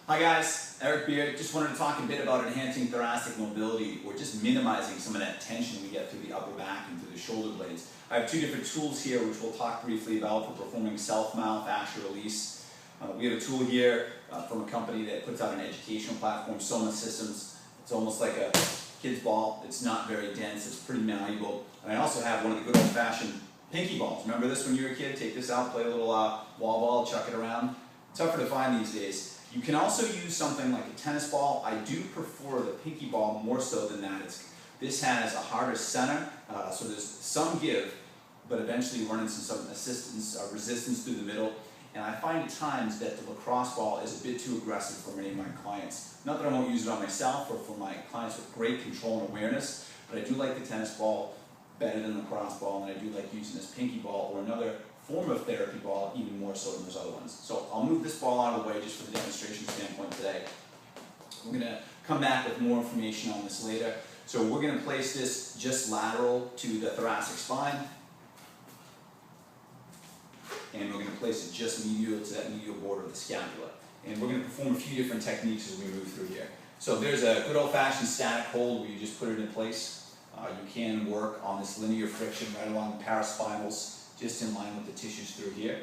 Hi guys, Eric Beard. Just wanted to talk a bit about enhancing thoracic mobility or just minimizing some of that tension we get through the upper back and through the shoulder blades. I have two different tools here which we'll talk briefly about for performing self-mouth fascia release. We have a tool here from a company that puts out an educational platform, Soma Systems. It's almost like a kid's ball. It's not very dense, it's pretty malleable. And I also have one of the good old-fashioned pinky balls. Remember this when you were a kid? Take this out, play a little wall ball, chuck it around. Tougher to find these days. You can also use something like a tennis ball. I do prefer the pinky ball more so than that. This has a harder center, so there's some give, but eventually you run into some resistance through the middle. And I find at times that the lacrosse ball is a bit too aggressive for many of my clients. Not that I won't use it on myself or for my clients with great control and awareness, but I do like the tennis ball better than the lacrosse ball, and I do like using this pinky ball or another form of therapy ball even more so than those other ones. So I'll move this ball out of the way just for the demonstration standpoint today. We're going to come back with more information on this later. So we're going to place this just lateral to the thoracic spine, and we're going to place it just medial to that medial border of the scapula. And we're going to perform a few different techniques as we move through here. So there's a good old-fashioned static hold where you just put it in place. You can work on this linear friction right along the paraspinals, just in line with the tissues through here.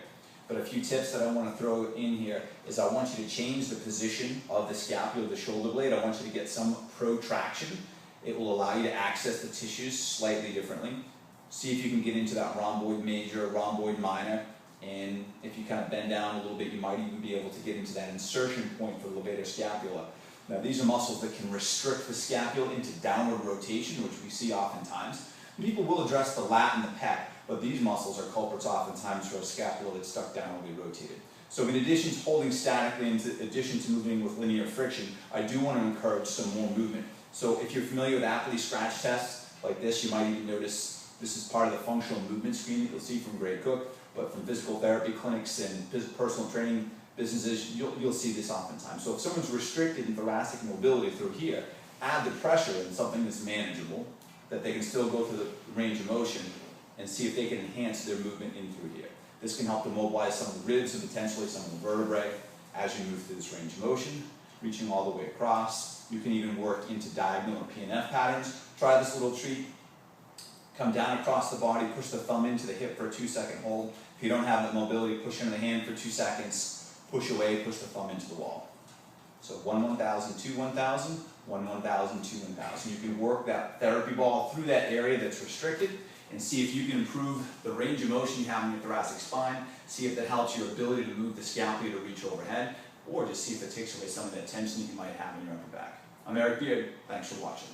But a few tips that I want to throw in here is I want you to change the position of the scapula, the shoulder blade. I want you to get some protraction. It will allow you to access the tissues slightly differently. See if you can get into that rhomboid major, rhomboid minor, and if you kind of bend down a little bit, you might even be able to get into that insertion point for the levator scapula. Now these are muscles that can restrict the scapula into downward rotation, which we see oftentimes. People will address the lat and the pec, but these muscles are culprits oftentimes for a scapula that's stuck downwardly rotated. So in addition to holding statically, in addition to moving with linear friction, I do want to encourage some more movement. So if you're familiar with Appley scratch tests like this, you might even notice this is part of the functional movement screen that you'll see from Gray Cook, but from physical therapy clinics and personal training businesses, you'll see this oftentimes. So if someone's restricted in thoracic mobility through here, add the pressure in something that's manageable, that they can still go through the range of motion and see if they can enhance their movement in through here. This can help to mobilize some of the ribs and potentially some of the vertebrae as you move through this range of motion, reaching all the way across. You can even work into diagonal or PNF patterns. Try this little treat. Come down across the body, push the thumb into the hip for a 2-second hold. If you don't have that mobility, push into the hand for 2 seconds, push away, push the thumb into the wall. So 1-1000, 2-1000, 1-1000, 2-1000. You can work that therapy ball through that area that's restricted and see if you can improve the range of motion you have in your thoracic spine, see if that helps your ability to move the scapula to reach overhead, or just see if it takes away some of that tension that you might have in your upper back. I'm Eric Beard. Thanks for watching.